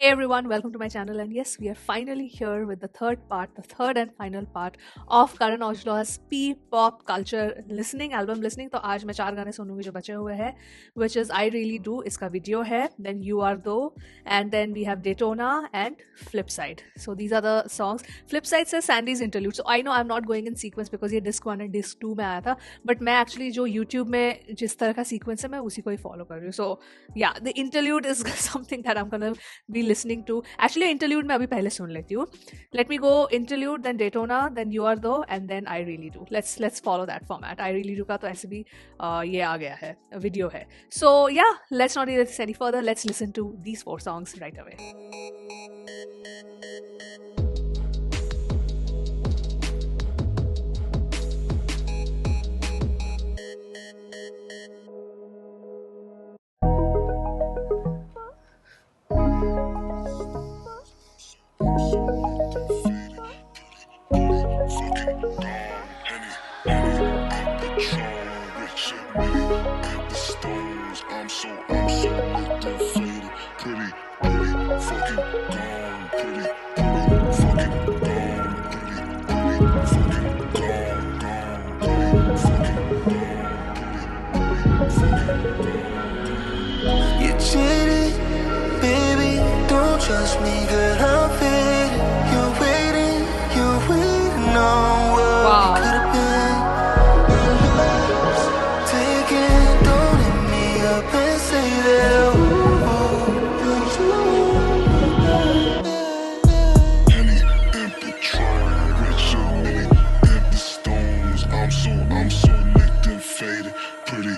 Hey everyone, welcome to my channel. And yes, we are finally here with the third and final part of Karan Aujla's P-pop culture listening album listening. तो आज मैं 4 गाने सुनूंगी जो बचे हुए हैं, which is I Really Do, इसका video है, then You Are Though, and then we have Daytona and Flipside. So these are the songs. Flipside says Sandy's interlude. So I know I'm not going in sequence because ये disc 1 and disc 2 में आया था, but मैं actually जो YouTube में जिस तरह का sequence है मैं उसी को ही follow कर रही हूँ. So yeah, the interlude is something that I'm gonna be listening to. Actually interlude मैं अभी पहले सुन लेती हूँ. Let me go interlude, then Daytona, then You Are Though, and then I Really Do. Let's follow that format. I Really Do का तो ऐसे भी ये आ गया है, वीडियो है. So yeah, let's not do this any further. Let's listen to these 4 songs right away. You cheated, baby, don't trust me, girl, I'm faded. You're waiting on what Wow. we could've been. Take it, don't hit me up and say that. Penny in Patron, rich and many empty stones. I'm so nicked and faded, pretty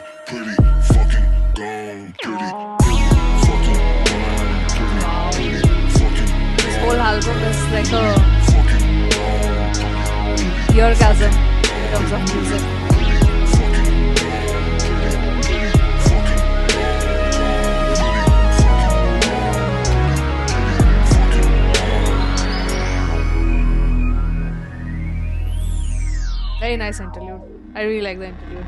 fucking gone, pretty fucking gone, pretty fucking This whole album is like a fucking gone, orgasm in terms of music. Very nice interlude. I really like the interlude.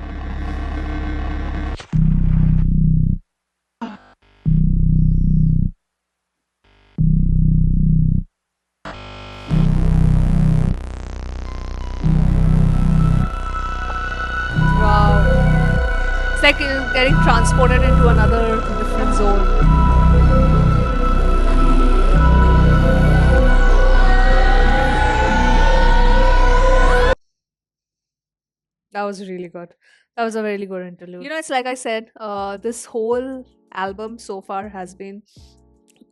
Wow. It's like getting transported into another different zone. That was really good. That was a really good interlude. You know, it's like I said, this whole album so far has been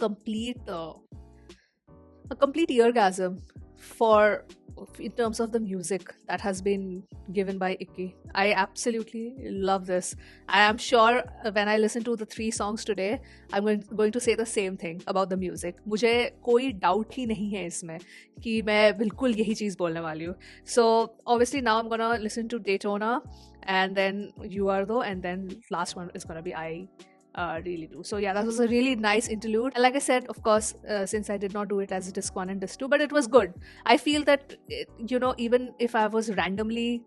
complete a complete orgasm for in terms of the music that has been given by Icky. I absolutely love this. I am sure when I listen to the 3 songs today, I'm going to say the same thing about the music. मुझे कोई doubt ही नहीं है इसमें कि मैं बिल्कुल यही चीज़ बोलने वाली हूँ. So obviously now I'm gonna listen to Daytona and then You Are Though, and then last one is gonna be I Really Do. So yeah, that was a really nice interlude. And like I said, of course, since I did not do it as disc 1 and disc 2, but it was good. I feel that even if I was randomly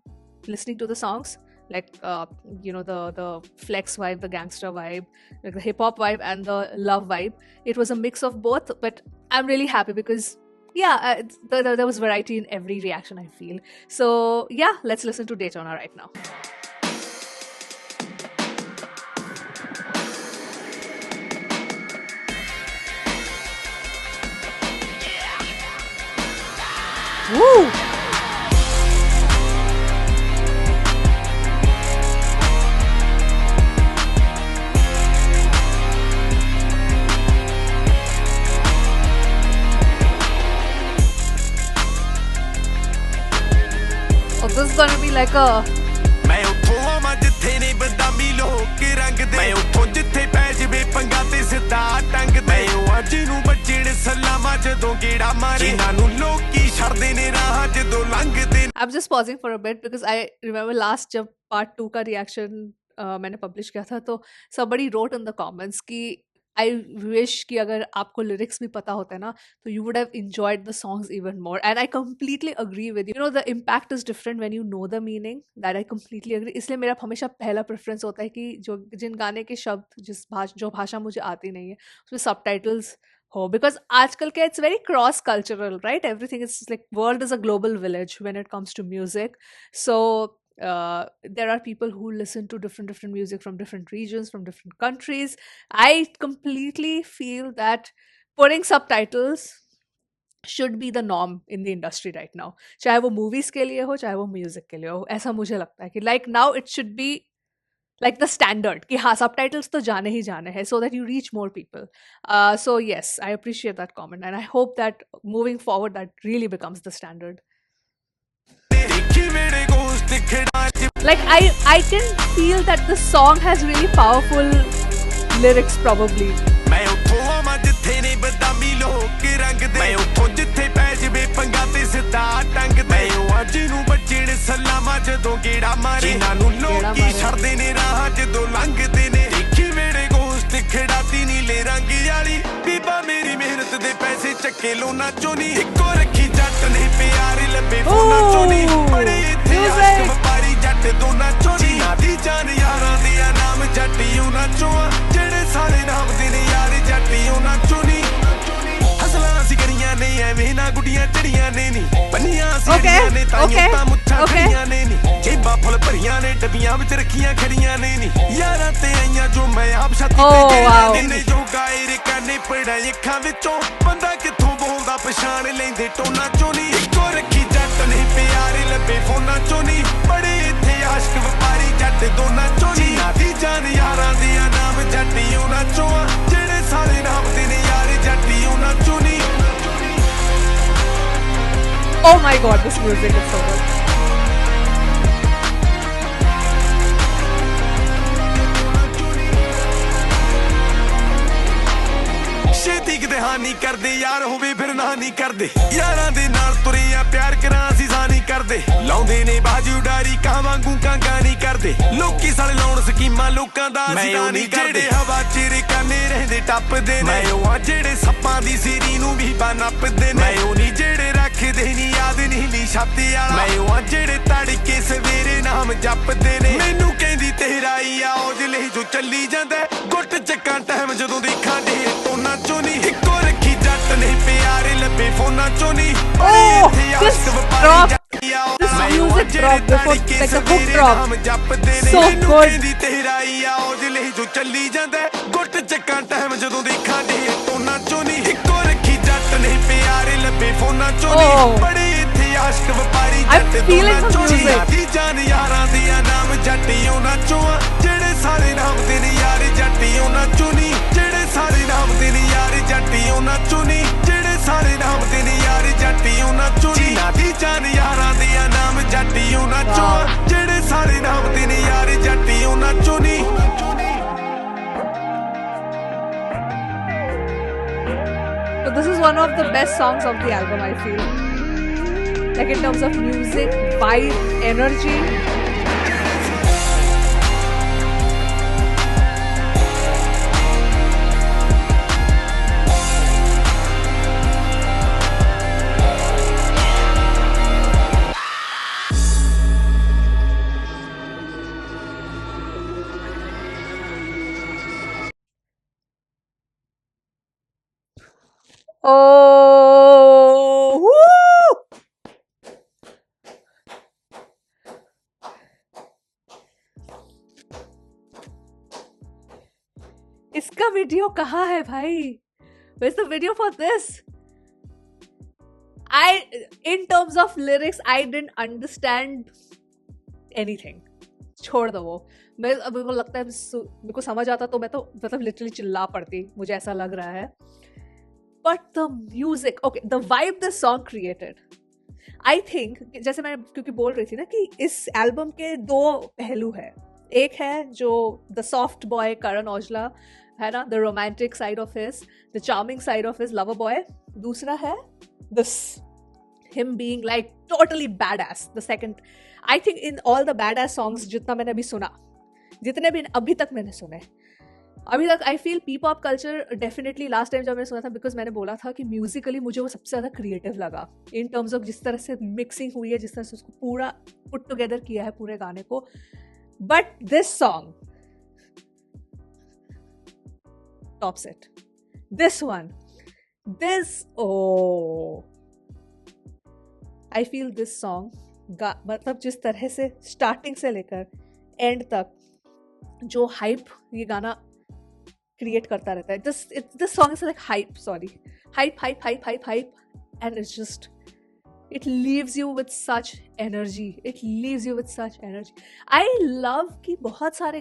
listening to the songs, like the flex vibe, the gangster vibe, like the hip hop vibe and the love vibe, it was a mix of both. But I'm really happy because yeah, there was variety in every reaction, I feel. So yeah, let's listen to Daytona right now. Woo! Oh, this is gonna be like a ਮੈਂ ਉੱਥੋਂ ਆਵਾਂ ਜਿੱਥੇ ਨੇ ਬਦਾਮੀ ਲੋਕ ਰੰਗ ਦੇ ਮੈਂ ਉੱਥੋਂ ਜਿੱਥੇ ਪੈ ਜਵੇ ਪੰਗਾ ਤੇ ਸਿੱਧਾ ਟੰਗ ਦੇ ਮੈਂ ਉਹ ਅੱਜ ਨੂੰ ਬੱਜਣ ਸਲਾਮਾਂ ਜਦੋਂ ਗੇੜਾ ਮਾਰੇ ਜਿਨ੍ਹਾਂ ਨੂੰ ਲੋਕੀ ਛੱਡਦੇ ਨੇ ਰਾਹ ਜਦੋਂ ਲੰਘਦੇ I'm just pausing for a bit because I remember last जब part 2 का reaction मैंने publish किया था तो somebody wrote in the comments कि I wish कि अगर आपको lyrics भी पता होता है ना तो you would have enjoyed the songs even more, and I completely agree with you. You know, the impact is different when you know the meaning. That I completely agree. इसलिए मेरा हमेशा पहला preference होता है कि जो जिन गाने के शब्द जो भाषा मुझे आती नहीं है उसमें subtitles हो, because आजकल के it's very cross cultural, right? Everything is like world is a global village when it comes to music. So there are people who listen to different music from different regions, from different countries. I completely feel that putting subtitles should be the norm in the industry right now. चाहे वो movies के लिए हो, चाहे वो music के लिए हो, ऐसा मुझे लगता है कि like now it should be like the standard कि हाँ subtitles तो जाने ही जाने हैं, so that you reach more people. So yes, I appreciate that comment and I hope that moving forward that really becomes the standard. Like I can feel that the song has really powerful lyrics probably. ਮੈਂ ਉੱਥੋਂ ਆਵਾਂ ਜਿੱਥੇ ਨੇ ਬਦਾਮੀ ਲੋਕ ਰੰਗਦੇ ਮੈਂ ਉੱਥੋਂ ਜਿੱਥੇ ਪੈ ਜਵੇ ਪੰਗਾ ਤੇ ਸਿੱਧਾ ਟੰਗਦੇ ਮੈਂ ਉਹ ਅੱਜ ਨੂੰ ਬੱਚੜ ਸਲਾਮਾਂ ਜਦੋਂ ਗੇੜਾ ਮਾਰੇ ਜਿਨ੍ਹਾਂ ਨੂੰ ਲੋਕੀ ਛੱਡਦੇ ਨੇ ਰਾਹ ਜਦੋਂ ਲੰਘਦੇ ਨੇ ਦੇਖੀ ਮੇਰੇ ਗੋਸ਼ਟ ਖੜਾਤੀ ਨੀਲੇ ਰੰਗ ਵਾਲੀ ਬੀਬਾ ਮੇਰੀ ਮਿਹਨਤ ਦੇ ਪੈਸੇ ਚੱਕੇ ਲੋਨਾ ਚੋਂ ਨੀ ਇੱਕੋ ਰੱਖੀ ਜੱਟ ਨੇ ਪਿਆਰ ਲੱਭੇ ਫੋਨਾਂ ਚੋਂ ਨੀ ਬੜੇ ਇੱਥੇ ਆਸ਼ਕ ਵਪਾਰੀ ਜੱਟ ਦੋਨਾਂ ਚੋਂ ਨੀ ਦੀ ਜਾਨ ਯਾਰਾਂ ਦੇ ਨਾਮ ਜੱਟੀ ਉਹਨਾਂ ਚੋਂ ਜਿਹੜੇ ਸਾਰੇ ਨਾਮ ਦੇ ਨੇ ਯਾਰ ਜੱਟੀ ਉਹਨਾਂ ਚੋਂ ਨੀ ਹਸਲਾਂ ਸੀ ਕਰੀਆਂ ਨੇ ਐਵੇਂ ਨਾ ਗੁੱਡੀਆਂ ਚੜੀਆਂ ਨੇ ਨੀ ਬੰਨੀਆਂ ਸੀੜੀਆਂ ਨੇ ਤਾਂ ਮੁੱਛਾਂ ਖੜੀਆਂ ਨੇ ਨੀ ਜੇਬਾਂ ਫੁੱਲ ਭਰੀਆਂ ਨੇ ਡੱਬੀਆਂ ਵਿੱਚ ਰੱਖੀਆਂ ਖੜੀਆਂ ਨੇ ਨੀ ਯਾਰਾਂ ਤੇ ਆਈਆਂ ਜੋ ਮੈਂ ਆਪ ਛੱਤੀ ਤੇ ਗਏ ਨੇ ਜੋ ਗਾਇਰ ਕਾਨੇ ਪੜਾ ਅੱਖਾਂ ਵਿੱਚੋਂ ਬੰਦਾ ਕਿੱਥੋਂ ਬੋਲਦਾ ਪਛਾਣ ਲੈਂਦੇ ਟੋਨਾਂ ਚੋਂ ਨੀ ਇੱਕੋ ਰੱਖੀ ਜੱਟ ਨੇ ਪਿਆਰ ਲੱਭੇ ਫੋਨਾਂ ਚੋਂ ਨੀ ਬੜੇ ਇੱਥੇ ਆਸ਼ਕ ਵਪਾਰੀ ਜੱਟ ਦੋਨਾਂ ਚੋਂ ਨੀ ਦੀ ਜਾਨ ਯਾਰਾਂ ਦੇ ਨਾਮ ਜੱਟੀ ਉਹਨਾਂ ਚੋਂ ਜਿਹੜੇ ਸਾਰੇ ਨਾਮ ਦੇ ਨੇ ਯਾਰ ਜੱਟੀ ਉਹਨਾਂ ਚੋਂ ਨੀ Oh my god, this music is so good. ਛੇਤੀ ਕਿਤੇ ਹਾਨੀ ਕਰਦੇ ਯਾਰ ਹੋਵੇ ਫਿਰ ਨਾ ਨਹੀਂ ਕਰਦੇ ਯਾਰਾਂ ਦੇ ਨਾਲ ਤੁਰੇ ਆ ਪਿਆਰ ਕਰਾਂ ਅਸੀਂ ਸਾਂ ਨਹੀਂ ਕਰਦੇ ਲਾਉਂਦੇ ਨੇ ਬਾਜੂ ਡਾਰੀ ਕਾਂ ਵਾਂਗੂ ਕਾਂਗਾ ਨਹੀਂ ਕਰਦੇ ਲੋਕੀ ਸਾਲੇ ਲਾਉਣ ਸਕੀਮਾਂ ਲੋਕਾਂ ਦਾ ਅਸੀਂ ਨਹੀਂ ਕਰਦੇ ਜਿਹੜੇ ਹਵਾ ਚਿਰ ਕਾਨੇ ਰਹਿੰਦੇ ਟੱਪਦੇ ਨੇ ਮੈਂ ਉਹ ਜਿਹੜੇ ਸੱਪਾਂ ਦੀ ਸੀਰੀ ਨੂੰ ਵੀ ਨੱਪਦੇ ਨੇ ਮੈਂ ਉਹ ਨਹੀਂ ਜਿਹੜੇ ਰੱਖਦੇ ਨਹੀਂ ਯਾਦ ਨਹੀਂ ਲੀ ਛਾਤੀ ਵਾਲਾ ਮੈਂ ਉਹ ਜਿਹੜੇ ਤੜਕੇ ਸਵੇਰੇ ਨਾਮ ਜਪਦੇ ਨੇ ਮੈਨੂੰ ਕਹਿੰਦੀ ਤੇਰਾ ਹੀ ਆਉਜ ਲਈ ਜੋ ਚੱਲੀ ਜਾਂਦਾ ਗੁੱਟ ਚੱਕਾਂ ਟਾਈਮ ਜਦੋਂ ਦੇਖਾਂ ਢੇ ਟੋਨਾਂ ਚੋਂ ਨੀ ਇੱਕੋ ਰੱਖੀ ਜੱਟ ਨੇ ਪਿਆਰੇ ਲੱਭੇ ਫੋਨਾਂ ਚੋਂ ਨੀ This drop, this music drop before like the hook drop, so good. ਤੇਰਾ ਹੀ ਆਉਜ ਲਈ ਜੋ ਚੱਲੀ ਜਾਂਦਾ ਗੁੱਟ ਚੱਕਾਂ ਟਾਈਮ ਜਦੋਂ ਦੇਖਾਂ ਢੇ ਟੋਨਾਂ ਚੋਂ ਨੀ ਇੱਕੋ ਰੱਖੀ ਜੱਟ ਨੇ ਪਿਆਰੇ ਲੱਭੇ ਫੋਨਾਂ ਚੋਂ ਨੀ ਬੜੇ ਇੱਥੇ ਆਸ਼ਕ ਵਪਾਰੀ ਜੱਟ ਦੋਨਾਂ ਚੋਂ ਨੀ ਦੀ ਜਾਨ ਯਾਰਾਂ ਦੇ ਨਾਮ ਜੱਟੀ ਉਹਨਾਂ ਚੋਂ ਜਿਹੜੇ ਸਾਰੇ ਨਾਮ ਦੇ ਨੇ ਯਾਰ ਜੱਟੀ ਉਹਨਾਂ ਚੋਂ ਨੀ ਜਿਹੜੇ ਸਾਰੇ ਨਾਮ ਦੇ ਨੇ ਯਾਰ ਜੱਟੀ ਉਹਨਾਂ ਚੋਂ ਨੀ ਜਿਹੜੇ ਸਾਰੇ ਨਾਮ ਦੇ ਨੇ ਯਾਰ ਜੱਟੀ ਉਹਨਾਂ ਚੋਂ ਨੀ ਦੀ ਜਾਨ ਯਾਰਾਂ ਦੇ ਨਾਮ ਜੱਟੀ ਉਹਨਾਂ ਚੋਂ ਜਿਹੜੇ ਸਾਰੇ ਨਾਮ ਦੇ ਨੇ ਯਾਰ ਜੱਟੀ ਉਹਨਾਂ ਚੋਂ ਨੀ So this is one of the best songs of the album, I feel. Like in terms of music, vibe, energy. Oh, woo! इसका वीडियो कहाँ है भाई? Where's the video for this? In terms of lyrics, I didn't understand anything. छोड़ दो वो. मेरे को लगता है मेरे को समझ आता तो मैं तो मतलब लिटरली चिल्ला पड़ती. मुझे ऐसा लग रहा है. But the music, okay, the vibe the song created, I think, जैसे मैं क्योंकि बोल रही थी ना कि इस एल्बम के दो पहलू हैं. एक है जो the soft boy Karan Aujla है ना, the romantic side of his, the charming side of his lover boy. दूसरा है this, him being like totally badass. The second, I think in all the badass songs जितना मैंने अभी सुना, जितने भी अभी तक मैंने सुने, अभी तक I feel P pop culture definitely last time जब मैंने सुना था, बिकॉज मैंने बोला था कि म्यूजिकली मुझे वो सबसे ज़्यादा क्रिएटिव लगा इन टर्म्स ऑफ जिस तरह से मिक्सिंग हुई है, जिस तरह से उसको पूरा पुट टुगेदर किया है पूरे गाने को. But this song tops it. This one, I feel this song मतलब जिस तरह से स्टार्टिंग से लेकर एंड तक जो हाइप ये गाना क्रिएट करता रहता है. This song is like hype and it's just it leaves you with such energy. I love कि बहुत सारे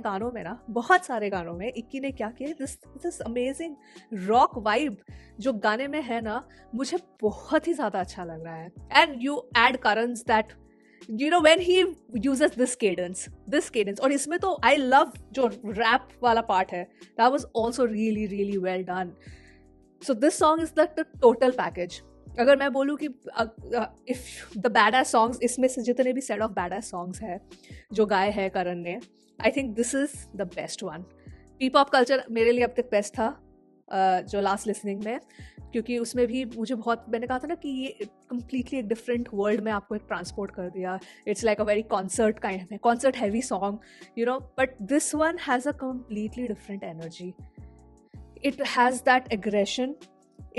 गानों में इक्की ने क्या किया, this amazing rock vibe जो गाने में है ना, मुझे बहुत ही ज़्यादा अच्छा लग रहा है. And you add Karan's that, you know, when he uses this cadence, और इसमें तो I love जो rap वाला part है, that was also really really well done. So this song is like the total package. अगर मैं बोलूँ कि इफ द बैडास सॉन्ग्स, इसमें से जितने भी सेट ऑफ बैडास सॉन्ग्स है जो गाए हैं करण ने, I think this is the best one. Pop culture मेरे लिए अब तक बेस्ट था जो लास्ट लिसनिंग में, क्योंकि उसमें भी मुझे बहुत, मैंने कहा था ना कि ये कम्प्लीटली एक डिफरेंट वर्ल्ड में आपको एक ट्रांसपोर्ट कर दिया. It's like a very concert heavy song, you know, but this one has a completely different energy. It has that aggression.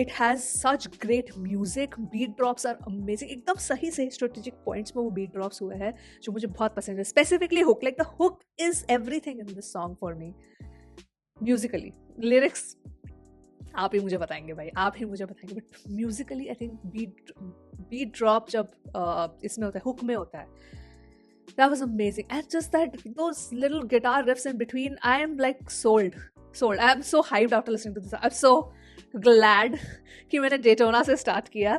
It has such great music. Beat drops are amazing. एकदम सही से strategic points में वो beat drops हुए हैं जो मुझे बहुत पसंद है. Specifically hook, like the hook is everything in this song for me. Musically, lyrics आप ही मुझे बताएंगे भाई, but musically I think beat drop जब इसमें होता है, hook में होता है, that was amazing. And just that those little guitar riffs in between, I am like sold. I am so hyped after listening to this. I'm so glad कि मैंने Daytona से start किया.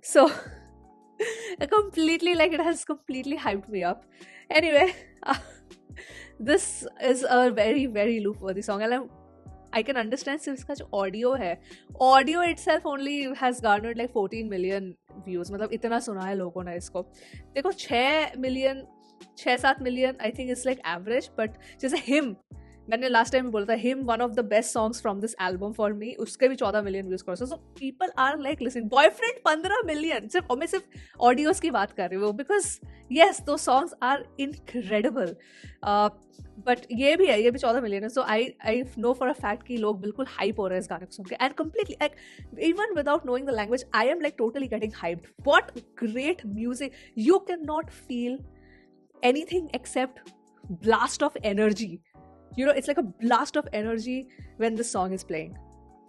So completely, like, it has completely hyped me up. Anyway, this is a very very loop worthy song, and I can understand सिर्फ इसका जो audio itself only has garnered like 14 million views. मतलब इतना सुना है लोगों ने इसको. देखो 6-7 million I think is like average, but जैसे Him, मैंने लास्ट टाइम बोला था, him one of the best songs from this album for me, उसके भी 14 million views cross. So people are like listening. Boyfriend 15 million, मैं सिर्फ audios की बात कर रही हूँ, बिकॉज येस दो सॉन्ग्स आर इनक्रेडिबल. बट ये भी 14 मिलियन है. So I know for a fact कि लोग बिल्कुल हाइप हो रहे हैं इस गाने को सुन के, and completely like even without knowing the language I am like totally getting hyped. What great music. You can not feel anything accept blast of energy. You know, it's like a blast of energy when this song is playing.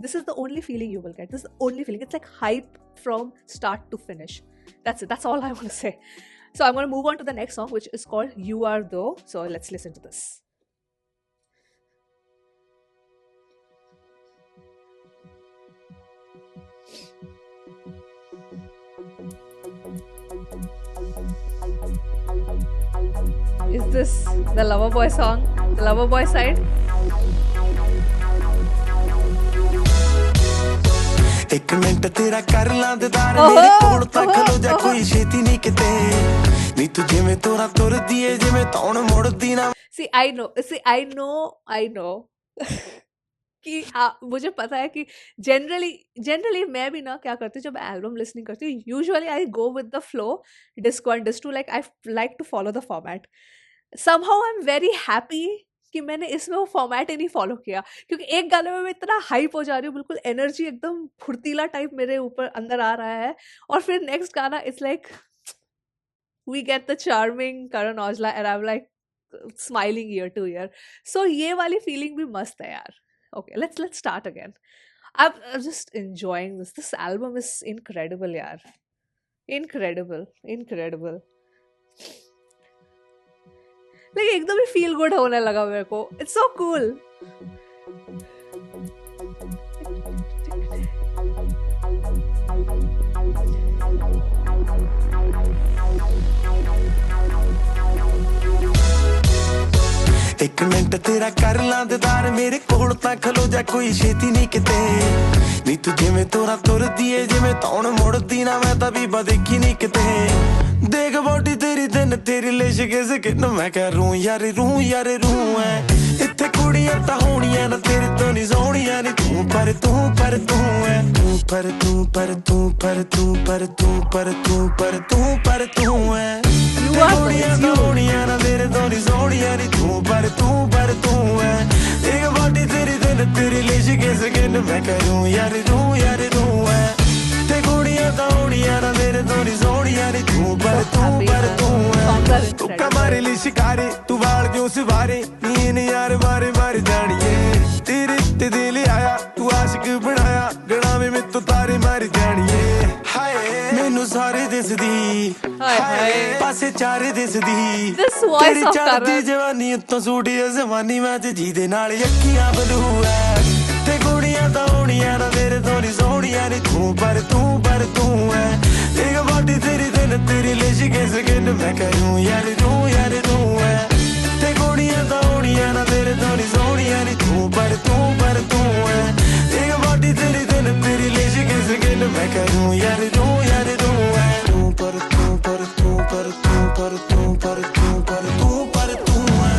This is the only feeling you will get. This is the only feeling. It's like hype from start to finish. That's it. That's all I want to say. So I'm going to move on to the next song, which is called You Are Though. So let's listen to this. Is this the Loverboy song? The Loverboy side? एक minute तेरा कर ਲਾਂ ਦਿਦਾਰ ਮੇਰੇ ਕੋਲ ਤੱਕ ਲੋ ਜਾ ਕੋਈ ਛੇਤੀ ਨਹੀਂ ਕਿਤੇ ਨੀ ਤੂੰ ਜਿਵੇਂ ਤੋਰਾ ਤੁਰਦੀ ਏ ਜਿਵੇਂ ਤੌਣ ਮੁੜਦੀ ਨਾ. See, I know कि मुझे पता है कि जनरली मैं भी ना क्या करती हूँ जब एल्बम लिसनिंग करती हूँ, usually I go with the flow, disc 1 disc 2, like I like to follow the format. Somehow I am very happy कि मैंने इसमें वो फॉर्मेट ही नहीं फॉलो किया, क्योंकि एक गाने में मैं इतना हाइप हो जा रही हूँ, बिल्कुल एनर्जी एकदम फुर्तीला टाइप मेरे ऊपर अंदर आ रहा है, और फिर नेक्स्ट गाना it's like we get the charming Karan Aujla and I am like smiling ear to ear. So ये वाली फीलिंग भी मस्त है यार. Okay, let's start again. I'm just enjoying this. This album is incredible, yaar. Incredible. Like एकदम ही feel good होने लगा मेरे को. It's so cool. ਇੱਕ ਮਿੰਟ ਤੇਰਾ ਕਰ ਲਾਂ ਦਿਦਾਰ ਮੇਰੇ ਕੋਲ ਤਾਂ ਖਲੋ ਜਾ ਕੋਈ ਛੇਤੀ ਨਹੀਂ ਕਿਤੇ ਨੀ ਤੂੰ ਜਿਵੇਂ ਤੋਰਾ ਤੁਰਦੀ ਏ ਜਿਵੇਂ ਤੌਣ ਮੁੜਦੀ ਨਾ ਮੈਂ ਤਾਂ ਵੀ ਦੇਖੀ ਨਹੀਂ ਕਿਤੇ ਦੇਖ ਬੋਡੀ ਤੇਰੀ ਦਿਨ ਤੇਰੀ ਲਿਸ਼ ਕੇ ਸਕਿਨ ਮੈਂ ਕਹਿ ਰੂ ਯਾਰ ਐ ਇੱਥੇ ਕੁੜੀਆਂ ਤਾਂ ਹੋਣੀਆਂ ਨਾ ਤੇਰੇ ਤੋਂ ਨਹੀਂ ਸੋਹਣੀਆਂ ਨੀ ਤੂੰ ਪਰ ਐ ਤੂੰ ਐ ਕੁੜੀਆਂ ਤਾਂ ਹੋਣੀਆਂ ਨਾ ਤੇਰੇ ਤੋਂ ਨਹੀਂ ਸੋਹਣੀਆਂ ਨੀ ਤੂੰ ਪਰ ਐ एक बॉडी तेरी दिन तेरी लिश के सकिन मैं करूं यार तू है ते कुड़ियां तां होणियां ना मेरे तो नी सोहणियां नी तू पर तू है तू कमारे ली शिकारी तू वाल क्यों सवारे नीन यार मारे मार जानिए तेरे ते दिल आया तू आशिक बनाया गला में तो तारे मार जानिए हाय मैनू सारे दिसदी हाय पासे चारे दिसदी This voice तेरी of चढ़दी Karan. जवानी उत्तों सूटी जवानी मैं ते जी दे नाल अखियां बलू है ते कुड़ियां तां होणियां ना मेरे तो नी सोहणियां नी तू पर तू है एक बॉडी तेरी दिन तेरी लिश के सकिन मैं करूं यार तू है ते कुड़ियां तां होणियां ना मेरे तो नी सोहणियां नी तू पर तू है एक बॉडी तेरी दिन तेरी लिश के सकिन मैं करूं यार तू है तू पर तू है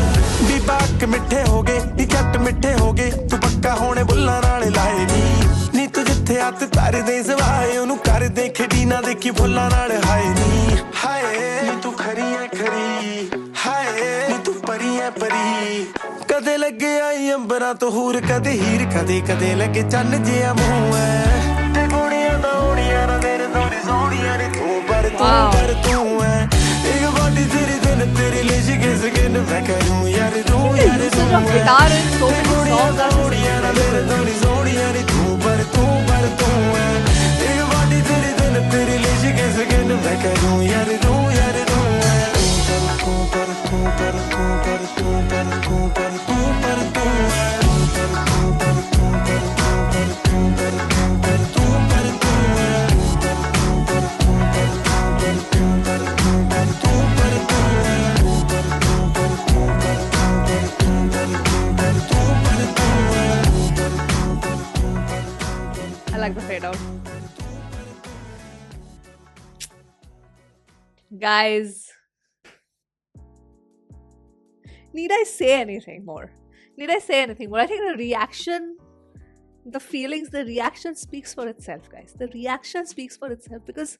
दी बाक मिठे हो गए दी जट मिठे हो गए तू पक्का होने बुल्ला नाल लाए नी तू जिथे हत्थ तार दे सवाए ओनू कर दे खड़ी ना देखी फुल्ला नाल हाय नी तू खरी है खरी हाय नी तू परी है परी कदे लगे आई अंबरा तो हूर कदे हीर कदे लगे चन्न जिया मूंह है ते कुड़ियां दा होणियां ना तेरे तो नी सोहणियां नी तू पर तू है एक बॉडी तेरी दिन तेरी लिश के सकिन मैं करूं यार तू Usage of guitar in so many songs are होणियां ना मेरे तो नी सोहणियां नी तू पर तू है एक बॉडी तेरी दिन तेरी लिश के सकिन मैं करूं यार तू है तू पर तू I like the fade out. Guys, need I say anything more? I think the reaction, the feelings, the reaction speaks for itself, guys. The reaction speaks for itself because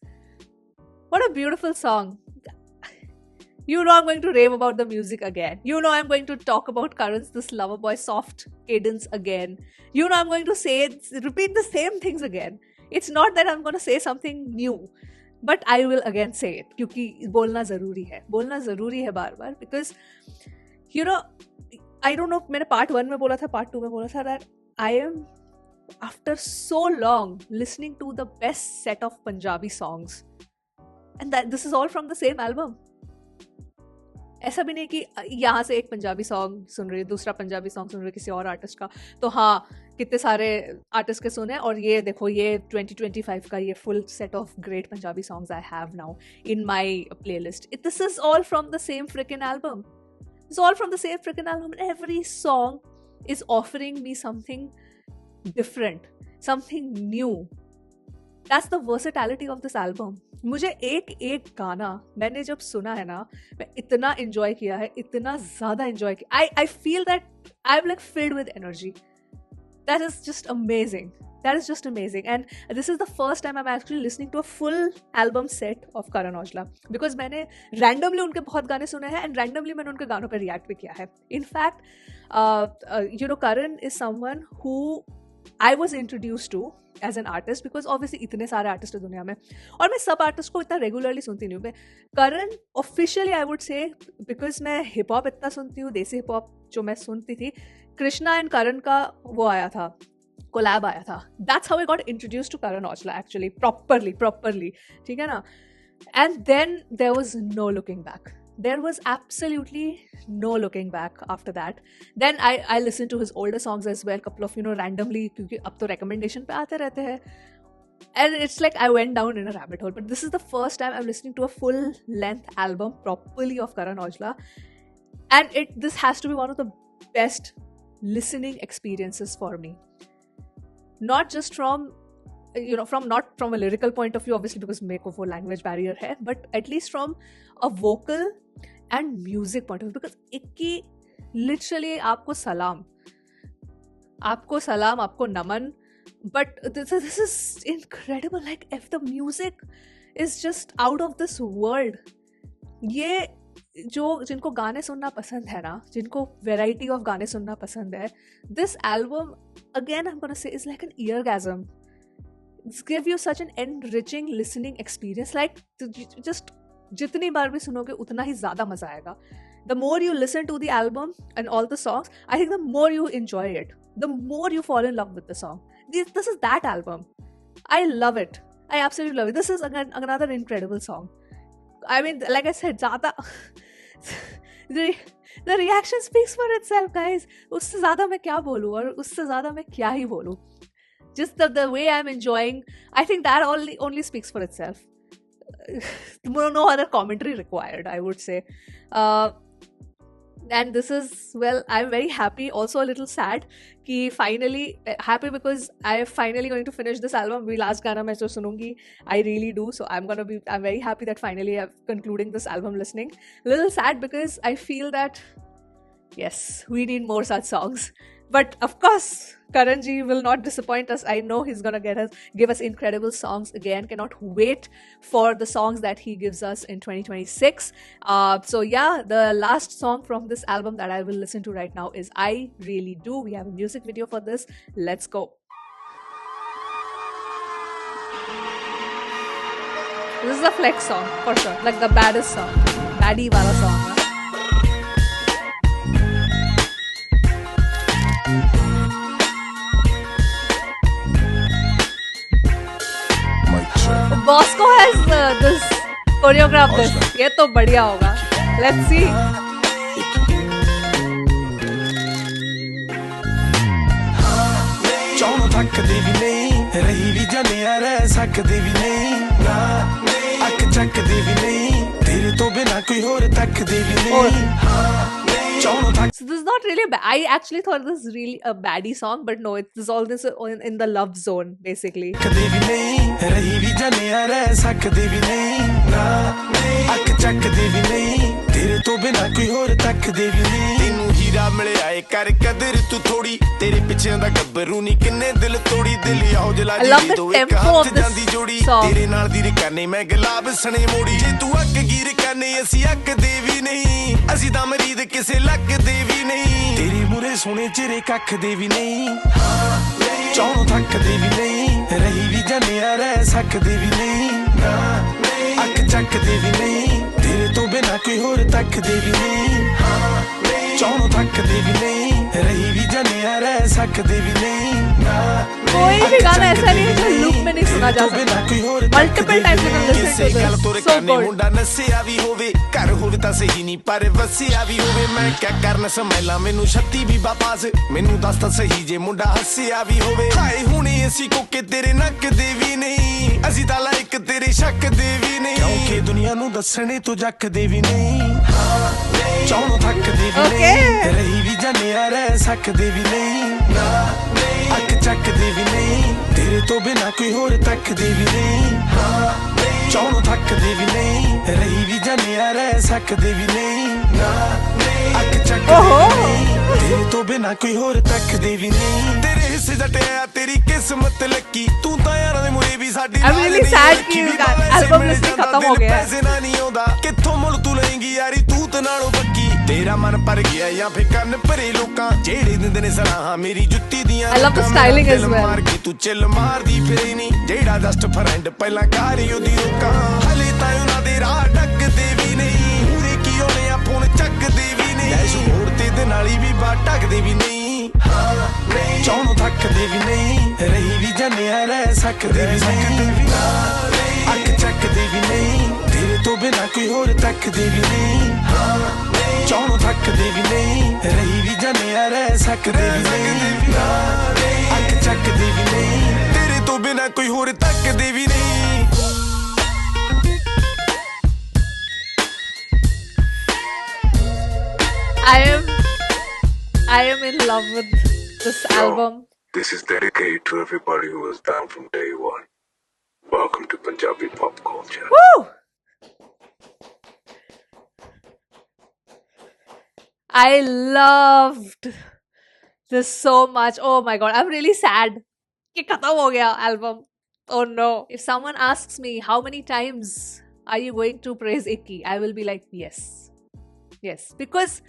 what a beautiful song. You know I'm going to rave about the music again. You know I'm going to talk about Karan's this lover boy soft cadence again. You know I'm going to repeat the same things again. It's not that I'm going to say something new, but I will again say it क्योंकि बोलना ज़रूरी है बार-बार because you know I don't know मैंने part 1 में बोला था part 2 में बोला था that I am after so long listening to the best set of Punjabi songs and that this is all from the same album. ऐसा भी नहीं कि यहाँ से एक पंजाबी सॉन्ग सुन रही है दूसरा पंजाबी सॉन्ग सुन रही है किसी और आर्टिस्ट का तो हाँ कितने सारे आर्टिस्ट के सुने और ये देखो ये 2025 का ये full set of great Punjabi songs I have now in my playlist this is all from the same fricking album it's all from the same fricking album every song is offering me something different something new that's the versatility of this album मुझे एक गाना मैंने जब सुना है ना मैं इतना एंजॉय किया है इतना ज़्यादा एंजॉय किया I feel that I am like filled with energy that is just amazing and this is the first time I am actually listening to a full album set of Karan Aujla because मैंने randomly उनके बहुत गाने सुने हैं and randomly मैंने उनके गानों पर रिएक्ट भी किया है in fact you know Karan is someone who I was introduce to as an artist because obviously इतने सारे आर्टिस्ट है दुनिया में और मैं सब आर्टिस्ट को इतना रेगुलरली सुनती नहीं हूँ मैं Karan officially I would say because मैं हिप हॉप इतना सुनती हूँ देसी हिप हॉप जो मैं सुनती थी कृष्णा एंड करण का वो आया था कोलैब आया था that's how I got introduce to Karan Aujla actually properly ठीक है ना and then there was no looking back there was absolutely no looking back after that. Then I listened to his older songs as well, couple of randomly क्योंकि अब तो recommendation पे आते रहते हैं and it's like I went down in a rabbit hole but this is the first time I'm listening to a full length album properly of Karan Aujla and this has to be one of the best listening experiences for me, not just from not from a lyrical point of view obviously because मेरे को वो language barrier है but at least from a vocal and music point of view because इक्की literally आपको सलाम आपको नमन but this is incredible like if the music is just out of this world ये जो जिनको गाने सुनना पसंद है ना, जिनको वेराइटी ऑफ गाने सुनना पसंद है, this album again I am gonna say is like an eargasm. It's give you such an enriching listening experience. Like just जितनी बार भी सुनोगे उतना ही ज़्यादा मज़ा आएगा. The more you listen to the album and all the songs, I think the more you enjoy it, the more you fall in love with the song. This is that album. I love it. I absolutely love it. This is again another incredible song. I mean, like I said, ज़्यादा the reaction speaks for itself, guys. उससे ज़्यादा मैं क्या बोलूँ और उससे ज़्यादा मैं क्या ही बोलूँ. Just the way I'm enjoying, I think that only speaks for itself. No other commentary required, I would say. And this is, well, I'm very happy, also a little sad कि finally happy because I'm finally going to finish this album. We last गाना मैं जो सुनूंगी, I really do. So I'm very happy that finally I'm concluding this album listening. A little sad because I feel that yes, we need more such songs. But of course, Karan ji will not disappoint us. I know he's gonna give us incredible songs again. Cannot wait for the songs that he gives us in 2026. So yeah, the last song from this album that I will listen to right now is I Really Do. We have a music video for this. Let's go. This is a flex song for sure, like the baddest song, baddie wala song. Bosco has this choreographed this. ये तो बढ़िया होगा. Let's see. ਚੌਣ ਥੱਕਦੀ ਵੀ ਨਹੀਂ ਰਹੀ ਵੀ ਜਾਣਿਆ ਰਹਿ ਸਕਦੀ ਵੀ ਨਹੀਂ ਨਾ ਅੱਖ ਚੱਕਦੀ ਵੀ ਨਹੀਂ ਤੇਰੇ ਤੋਂ ਬਿਨਾ ਕੋਈ ਹੋਰ ਤੱਕਦੀ ਵੀ ਨਹੀਂ ਚੌਣ ਥੱਕ. So this is not really bad. I actually thought this is really a baddie song, but no, it's all this in the love zone basically. ਕਦੇ ਵੀ ਨਹੀਂ ਰਹੀ ਵੀ ਜਾਣਿਆ ਰਹਿ ਸਕਦੀ ਵੀ ਨਹੀਂ ਨਾ ਅੱਖ ਚੱਕਦੀ ਵੀ ਨਹੀਂ ਤੇਰੇ ਤੋਂ ਬਿਨਾ ਕੋਈ ਹੋਰ ਤੱਕਦੀ ਵੀ ਨਹੀਂ ਤੈਨੂੰ ਹੀਰਾ ਮਿਲਿਆ ਏ ਕਰ ਕਦਰ ਤੂੰ ਥੋੜੀ ਤੇਰੇ ਪਿੱਛੇ ਦਾ ਗੱਭਰੂ ਨਹੀਂ ਕਿੰਨੇ ਦਿਲ ਤੋੜੀ ਦਿਲ ਆਉ ਜਲਾ ਜੀ ਤੂੰ ਇੱਕ ਹੱਥ ਜਾਂਦੀ ਜੋੜੀ ਤੇਰੇ ਨਾਲ ਦੀ ਰਕਾਨੇ ਮੈਂ ਗੁਲਾਬ ਸਣੇ ਮੋੜੀ ਜੇ ਤੂੰ ਅੱਕ ਗੀਰ ਕਾਨੇ ਅਸੀਂ ਅੱਕਦੇ ਵੀ ਨਹੀਂ ਅਸੀਂ ਤਾਂ ਮਰੀਦ ਕਿਸੇ ਲੱਕਦੇ ਵੀ ਨਹੀਂ ਤੇਰੇ ਮੂਰੇ ਸੋਹਣੇ ਚਿਹਰੇ ਕੱਖਦੇ ਵੀ ਨਹੀਂ ਚੌਂ ਥੱਕਦੇ ਵੀ ਨਹੀਂ ਰਹੀ ਵੀ ਜਾਣਿਆ ਰਹਿ ਸਕਦੇ ਵੀ ਨਹੀਂ ਅੱਖ ਚੱਕਦੇ ਵੀ ਨਹੀਂ ਤੇਰੇ ਤੋਂ ਬਿਨਾ ਕੋਈ ਹੋਰ ਤੱਕਦੇ ਵੀ ਨਹੀਂ ਚੌਂ ਥੱਕਦੇ ਵੀ ਨਹੀਂ ਰਹੀ ਵੀ ਜਾਣਿਆ ਰਹਿ ਸਕਦੇ ਵੀ ਨਹੀਂ कोई भी गाना ऐसा नहीं है जो लूप में नहीं सुना जा सकता. Multiple times you can listen to this. So good. ਮੁੰਡਾ ਨਸਿਆ ਵੀ ਹੋਵੇ ਘਰ ਹੋਵੇ ਤਾਂ ਸਹੀ ਨਹੀਂ ਪਰ ਵਸਿਆ ਵੀ ਹੋਵੇ ਮੈਂ ਕਿਆ ਕਰਨ ਸਮੈਲਾ ਮੈਨੂੰ ਛੱਤੀ ਵੀ ਵਾਪਸ ਮੈਨੂੰ ਦੱਸ ਤਾਂ ਸਹੀ ਜੇ ਮੁੰਡਾ ਹੱਸਿਆ ਵੀ ਹੋਵੇ ਹਾਏ ਹੁਣੇ ਅਸੀਂ ਕੋਕੇ ਤੇਰੇ ਨੱਕ ਦੇ ਵੀ ਨਹੀਂ ਅਸੀਂ ਤਾਂ ਲਾਇਕ ਤੇਰੇ ਸ਼ੱਕ ਦੇ ਵੀ ਨਹੀਂ ਕਿਉਂਕਿ ਦੁਨੀਆ ਨੂੰ ਦੱਸਣੇ ਤੋਂ ਜੱਕਦੇ ਵੀ ਨਹੀਂ ਚੌਂ ਥੱਕਦੇ ਵੀ ਨਹੀਂ ਰਹੀ ਵੀ ਜਾਣਿਆ ਰਹਿ ਸਕਦੇ ਵੀ ਨਹੀਂ ਅੱਖ ਚੱਕਦੇ ਵੀ ਨਹੀਂ ਤੇਰੇ ਤੋਂ ਬਿਨਾ ਕੋਈ ਹੋਰ ਤੱਕਦੇ ਵੀ ਨਹੀਂ ਚੌਂ ਥੱਕਦੇ ਵੀ ਨਹੀਂ ਰਹੀ ਵੀ ਜਾਣਿਆ ਰਹਿ ਸਕਦੇ ਵੀ ਨਹੀਂ ਅੱਖ ਚੱਕਦੇ ਵੀ ਨਹੀਂ ਤੇਰੇ ਤੋਂ ਬਿਨਾ ਕੋਈ ਹੋਰ ਤੱਕਦੇ ਵੀ ਨਹੀਂ ਤੇਰੇ ਹਿੱਸੇ ਜਟਿਆ ਤੇਰੀ ਕਿਸਮਤ ਲੱਕੀ ਤੂੰ ਤਾਂ ਯਾਰਾਂ ਦੇ ਮੂਰੇ ਵੀ ਸਾਡੀ I'm really sad ਕਿ album listening ਖਤਮ ਹੋ ਗਿਆ ਪੈਸੇ ਨਾ ਨਹੀਂ ਆਉਂਦਾ ਕਿੱਥੋਂ ਮੁੱਲ ਤੂੰ ਲਏਂਗੀ ਯਾਰੀ ਤੂੰ ਤੇ ਨਾਲੋਂ ਪੱਕੀ ਤੇਰਾ ਮਨ ਭਰ ਗਿਆ ਜਾਂ ਫੇ ਕੰਨ ਭਰੇ ਲੋਕਾਂ ਜਿਹੜੇ ਦਿੰਦੇ ਨੇ ਸਲਾਹਾਂ ਮੇਰੀ ਜੁੱਤੀ ਦੀਆਂ I love the styling as well. ਮਾਰ ਕੇ ਤੂੰ ਚਿੱਲ ਮਾਰਦੀ ਫਿਰੇ ਨਹੀਂ ਜਿਹੜਾ ਜਸਟ ਫਰੈਂਡ ਪਹਿਲਾਂ ਕਾਰੀ ਉਹਦੀ ਰੋਕਾਂ ਹਲੇ ਤਾਂ ਉਹਨਾਂ ਦੇ ਰਾਹ ਡੱਕਦੇ ਵੀ ਨਹੀਂ ਪੂਰੇ ਕੀ ਹੋਣੇ ਆ ਫੋਨ ਚੱਕਦੇ ਵੀ ਨਹੀਂ ਐਸ਼ ਹੋਰ ਤੇ ਨਾਲੀ ਵੀ ਬਾ ਟੱਕਦੇ ਵੀ ਨਹੀਂ ਚੌਂ ਥੱਕਦੇ ਵੀ ਨਹੀਂ ਰਹੀ ਵੀ ਜਾਣਿਆ ਰਹਿ ਸਕਦੇ ਵੀ ਨਹੀਂ ਅੱਖ ਚੱਕਦੇ ਵੀ ਨਹੀਂ ਤੇਰੇ ਤੋਂ ਬਿਨਾ ਕੋਈ ਹੋਰ ਤੱਕਦੇ ਵੀ ਨਹੀਂ ਚੌਂ ਥੱਕਦੇ ਵੀ ਨਹੀਂ ਰਹੀ ਵੀ ਜਾਣਿਆ ਰਹਿ ਸਕਦੇ ਵੀ ਨਹੀਂ ਅੱਖ ਚੱਕਦੇ ਵੀ ਨਹੀਂ ਤੇਰੇ ਤੋਂ ਬਿਨਾ ਕੋਈ ਹੋਰ ਤੱਕਦੇ ਵੀ ਨਹੀਂ I am in love with this album. This is dedicated to everybody who was down from day one. Welcome to Punjabi pop culture. Woo! I loved this so much. Oh my god, I'm really sad. Ki khatam ho gaya album. Oh no. If someone asks me how many times are you going to praise Icky, I will be like, yes. Yes, because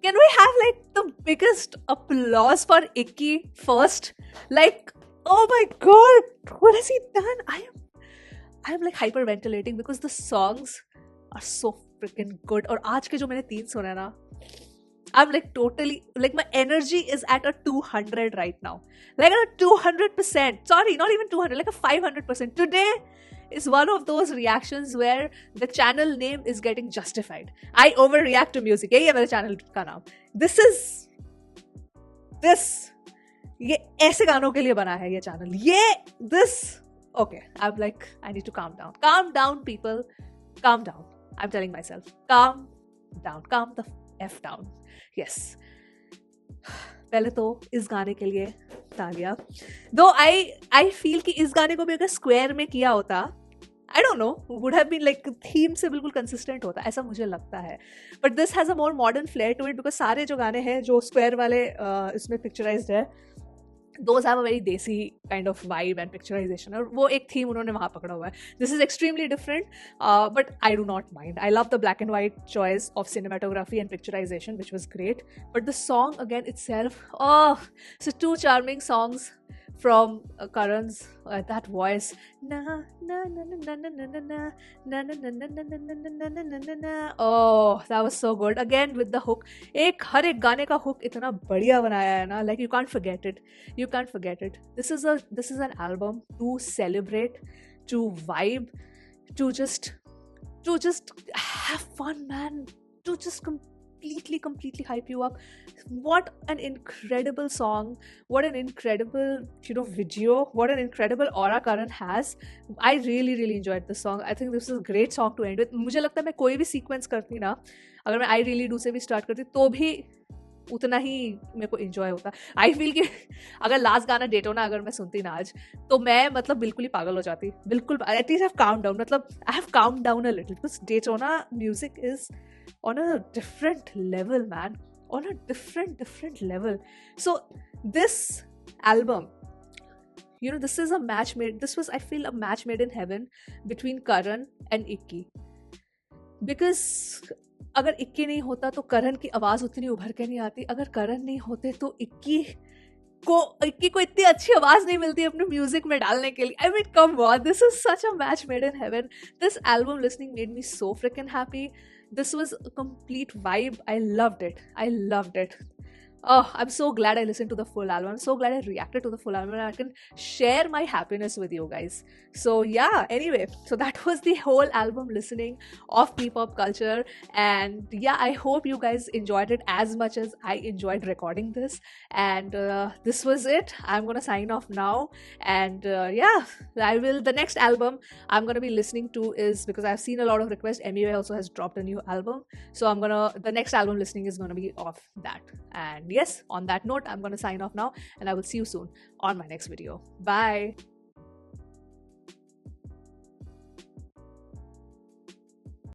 can we have like the biggest applause for Icky first? Like, oh my god, what has he done? I'm like hyperventilating because the songs are so freaking good. और आज के जो मैंने 3 सुने ना, I'm like totally, like my energy is at a 200 right now. Like a 200%. Sorry, not even 200, like a 500%. Today is one of those reactions where the channel name is getting justified. I overreact to music. यही है मेरे channel का नाम. ये ऐसे गानों के लिए बना है ये channel. Okay, I'm like, I need to calm down. Calm down, people. Calm down. I'm telling myself, calm down. Calm the F down. Yes. पहले तो इस गाने के लिए तालियां. Though I feel कि इस गाने को भी अगर स्क्वायर में किया होता, I don't know, would have been like theme से बिल्कुल कंसिस्टेंट होता, ऐसा मुझे लगता है. But this has a more modern flair to it because सारे जो गाने हैं जो स्क्वायर वाले इसमें पिक्चराइज्ड है, those have a very desi kind of vibe and picturization. और वो एक theme उन्होंने वहाँ पकड़ा हुआ है. This is extremely different, but I do not mind. I love the black and white choice of cinematography and picturization, which was great. But the song again itself, so 2 charming songs from Karan's that voice. Na na na na na na na na na na na na na na na na na. Oh, that was so good. Again with the hook. हर एक गाने का hook इतना बढ़िया बनाया है ना. Like you can't forget it. You can't forget it. This is an album to celebrate, to vibe, to just have fun, man. To just completely hype you up. What an incredible song, what an incredible video, what an incredible aura Karan has. I really enjoyed this song. I think this is a great song to end with. मुझे लगता है मैं कोई भी sequence करती ना, अगर मैं I really do से भी स्टार्ट करती तो भी उतना ही मेरे को enjoy होता. I feel कि अगर लास्ट गाना डेटोना अगर मैं सुनती ना आज तो मैं मतलब बिल्कुल ही पागल हो जाती. बिल्कुल, at least I've calmed down. मतलब I have calmed down a little because Daytona music is on a different level, man. On a different level. So this album, this is a match made. This was, I feel, a match made in heaven between Karan and Icky. Because अगर इक्की नहीं होता तो करण की आवाज उतनी उभर के नहीं आती. अगर करण नहीं होते तो इक्की को इतनी अच्छी आवाज नहीं मिलती अपने म्यूजिक में डालने के लिए. I mean, come on, this is such a match made in heaven. This album listening made me so freaking happy. This was a complete vibe. I loved it. Oh, I'm so glad I listened to the full album. I'm so glad I reacted to the full album and I can share my happiness with you guys. So yeah, anyway, so that was the whole album listening of P-pop culture. And yeah, I hope you guys enjoyed it as much as I enjoyed recording this. And this was it. I'm gonna sign off now. And yeah, the next album I'm gonna be listening to is, because I've seen a lot of requests, MUA also has dropped a new album. So the next album listening is gonna be of that. And yes, on that note, I'm going to sign off now and I will see you soon on my next video. Bye.